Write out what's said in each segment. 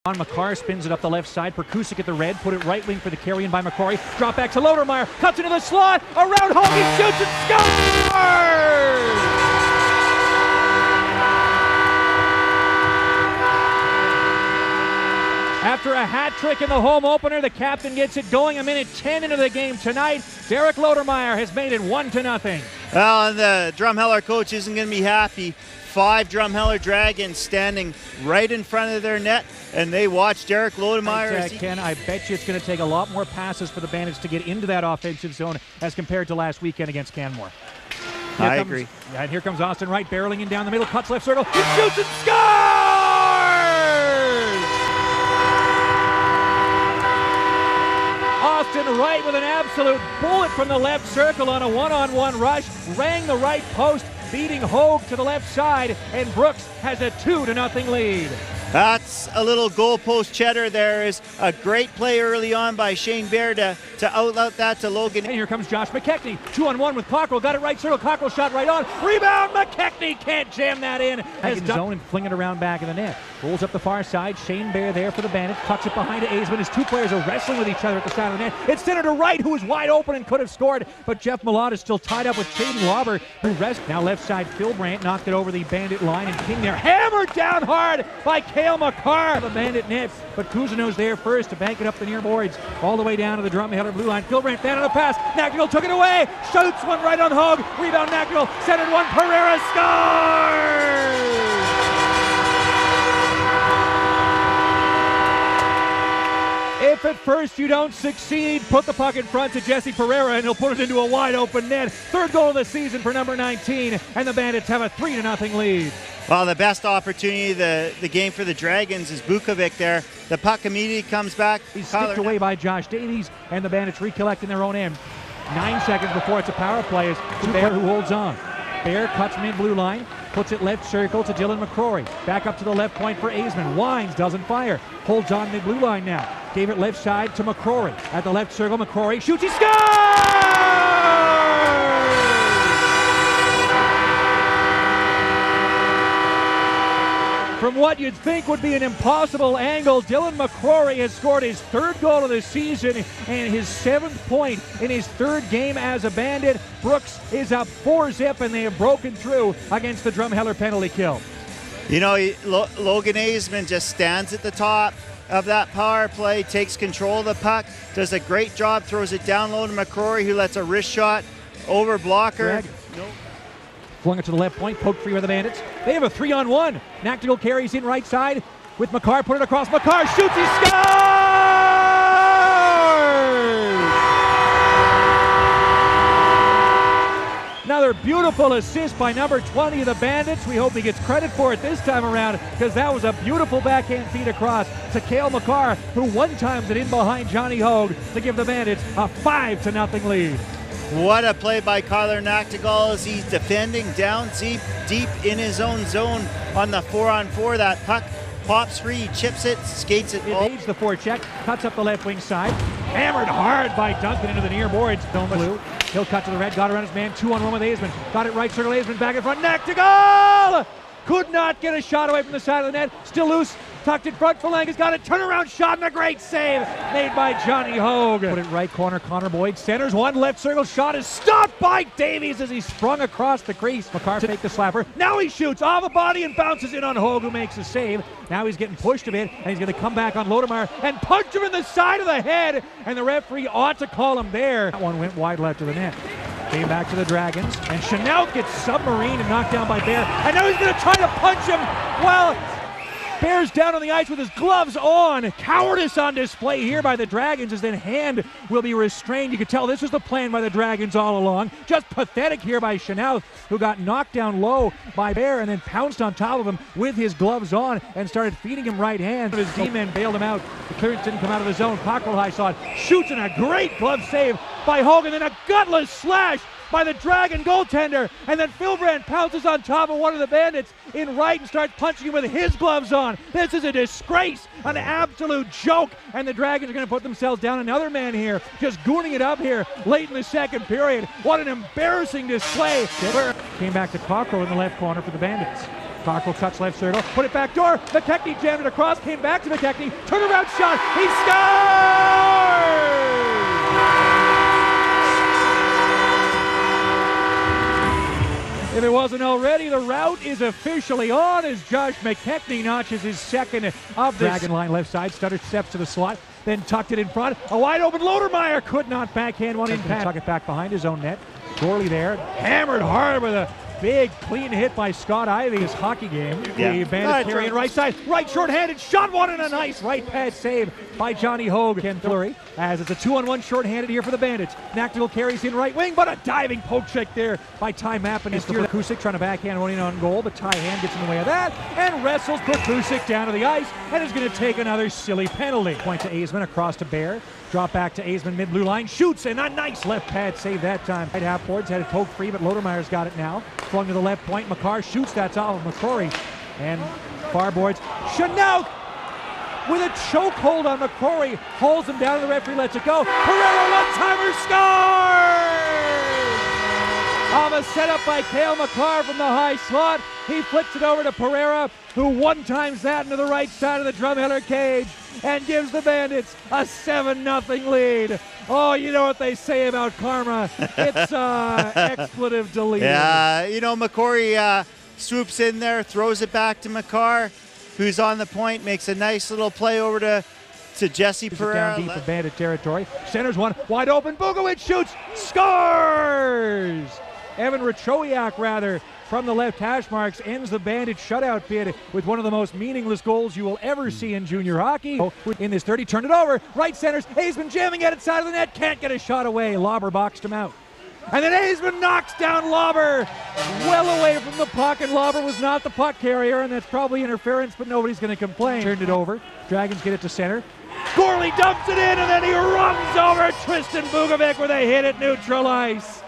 On McCarr spins it up the left side. Perkusic at the red. Put it right wing for the carry in by McCrory. Drop back to Lodermeyer. Cuts into the slot. Around Hogan. Shoots and scores! After a hat trick in the home opener, the captain gets it going a minute 10 into the game tonight. Derek Lodermeyer has made it 1-0. Well, and the Drumheller coach isn't going to be happy. 5 Drumheller Dragons standing right in front of their net, and they watch Derek Lodermeyer. Ken, I bet you it's going to take a lot more passes for the Bandits to get into that offensive zone as compared to last weekend against Canmore. I agree. And here comes Austin Wright barreling in down the middle, cuts left circle, he shoots and scores! Austin Wright with an absolute bullet from the left circle on a one-on-one rush, rang the right post, beating Hogue to the left side, and Brooks has a 2-0 lead. That's a little goalpost cheddar. There is a great play early on by Shane Baird to outlet that to Logan. And here comes Josh McKechnie, 2-on-1 with Cockrell, got it right circle, Cockrell shot right on, rebound, McKechnie can't jam that in. Has zone and fling it around back of the net. Rolls up the far side, Shane Baird there for the Bandits, tucks it behind to Aisman. His two players are wrestling with each other at the side of the net. It's centered to Wright, who was wide open and could have scored, but Jeff Malott is still tied up with Caden Lauber, who rests. Now left side, Phil Brandt knocked it over the Bandit line, and King there, hammered down hard by Cale McCarr. The Bandit net, but Cousineau's there first to bank it up the near boards, all the way down to the Drumheller blue line. Phil Brandt down on the pass, Nactigal took it away, shoots one right on Hogue, rebound Nactigal, centered one, Pereira scores! If at first you don't succeed, put the puck in front to Jesse Pereira and he'll put it into a wide open net. Third goal of the season for number 19, and the Bandits have a 3-0 lead. Well, the best opportunity, the game for the Dragons is Bukovic there. The puck immediately comes back. He's sticked away by Josh Davies, and the Bandits recollect in their own end. 9 seconds before it's a power play is Bear who holds on. Bear cuts mid blue line, puts it left circle to Dylan McCrory. Back up to the left point for Aisman. Wines, doesn't fire. Holds on mid blue line now. Gave it left side to McCrory. At the left circle, McCrory shoots, he scores! From what you'd think would be an impossible angle, Dylan McCrory has scored his 3rd goal of the season and his 7th point in his 3rd game as a Bandit. Brooks is up 4-0, and they have broken through against the Drumheller penalty kill. You know, Logan Aisman just stands at the top of that power play, takes control of the puck, does a great job, throws it down low to McCrory, who lets a wrist shot over blocker. Flung it to the left point, poked free by the Bandits. They have a 3-on-1. Nactigal carries in right side with McCarr, put it across. McCarr shoots, he scores! Another beautiful assist by number 20 of the Bandits. We hope he gets credit for it this time around, because that was a beautiful backhand feed across to Cale McCarr, who one times it in behind Johnny Hogue to give the Bandits a 5-0 lead. What a play by Kyler Nactigal as he's defending down deep in his own zone on the 4-on-4. That puck pops free, chips it, skates it. Evades the forecheck, cuts up the left wing side. Hammered hard by Duncan into the near boards. Stone blue. He'll cut to the red, got around his man, 2-on-1 with Aisman. Got it right circle, Aisman back in front. Nactigal! Could not get a shot away from the side of the net. Still loose. Tucked in front, Falanga's got it, turnaround shot and a great save made by Johnny Hogue. Put it right corner, Connor Boyd centers one, left circle shot is stopped by Davies as he sprung across the crease. McCarr to take the slapper. Now he shoots off a body and bounces in on Hogue, who makes a save. Now he's getting pushed a bit, and he's going to come back on Lodermeyer and punch him in the side of the head, and the referee ought to call him there. That one went wide left of the net. Came back to the Dragons, and Chanel gets submarine and knocked down by Bear, and now he's going to try to punch him. Well, Bear's down on the ice with his gloves on. Cowardice on display here by the Dragons, as then hand will be restrained. You could tell this was the plan by the Dragons all along. Just pathetic here by Chanel, who got knocked down low by Bear and then pounced on top of him with his gloves on and started feeding him right hand. His D-men bailed him out. The clearance didn't come out of the zone. Cockrell high saw it. Shoots, and a great glove save by Hogan, then a gutless slash by the Dragon goaltender, and then Phil Brandt pounces on top of one of the Bandits in right and starts punching him with his gloves on. This is a disgrace, an absolute joke, and the Dragons are going to put themselves down another man here, just gooning it up here late in the 2nd period. What an embarrassing display. Came back to Cockrell in the left corner for the Bandits. Cockrell cuts left circle, put it back door. McKechnie jammed it across, came back to McKechnie, turnaround shot, he scores! If it wasn't already, the route is officially on as Josh McKechnie notches his second of this. Dragon line left side, Stutter steps to the slot, then tucked it in front. A wide open Lodermeyer could not backhand one in. Tuck it back behind his own net. Gorley there, hammered hard with a big clean hit by Scott Ivey. His hockey game. Yeah. The Bandits carrying right side, right short-handed, shot one and a nice right pad save by Johnny Hogue. Ken Fleury, as it's a 2-on-1 short-handed here for the Bandits. Nactigal carries in right wing, but a diving poke check there by Ty Mappin. Is Kusick trying to backhand one in on goal, but Ty Hand gets in the way of that and wrestles Kusick down to the ice and is going to take another silly penalty. Point to Aisman, across to Bear. Drop back to Aisman, mid-blue line, shoots, and a nice left pad save that time. Right half boards, had it poked free, but Lodermeyer's got it now. Flung to the left point, McCarr shoots, that's off of McCrory. And far boards, Chinook with a chokehold on McCrory, holds him down, and the referee lets it go. Pereira one-timer scores! Off a setup by Cale McCarr from the high slot. He flicks it over to Pereira, who one-times that into the right side of the Drumheller cage and gives the Bandits a 7-0 lead. Oh, you know what they say about karma. It's expletive deleted. Yeah, you know, McCrory swoops in there, throws it back to McCarr, who's on the point, makes a nice little play over to Jesse Pereira. Down deep in Bandit territory. Centers one, wide open, Bogowitz shoots, scores! Evan Rachowiak, rather, from the left hash marks, ends the Bandit shutout bid with one of the most meaningless goals you will ever see in junior hockey. In this 30, turned it over, right centers, Aisman jamming at its side of the net, can't get a shot away, Lauber boxed him out. And then Aisman knocks down Lauber, well away from the puck, and Lauber was not the puck carrier, and that's probably interference, but nobody's going to complain. Turned it over, Dragons get it to center. Gorley dumps it in, and then he runs over Tristan Bukovic with a hit at neutral ice.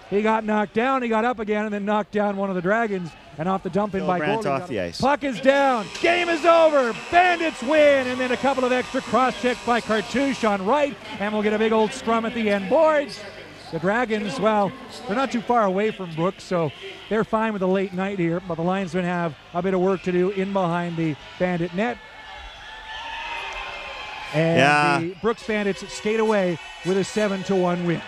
He got knocked down, he got up again, and then knocked down one of the Dragons, and off the dump in by Brandt Gorley. off the ice. Puck is down, game is over, Bandits win, and then a couple of extra cross-checks by Cartouche on right, and we'll get a big old scrum at the end. Boards, the Dragons, well, they're not too far away from Brooks, so they're fine with a late night here, but the linesmen have a bit of work to do in behind the Bandit net. And the Brooks Bandits skate away with a 7-1 win.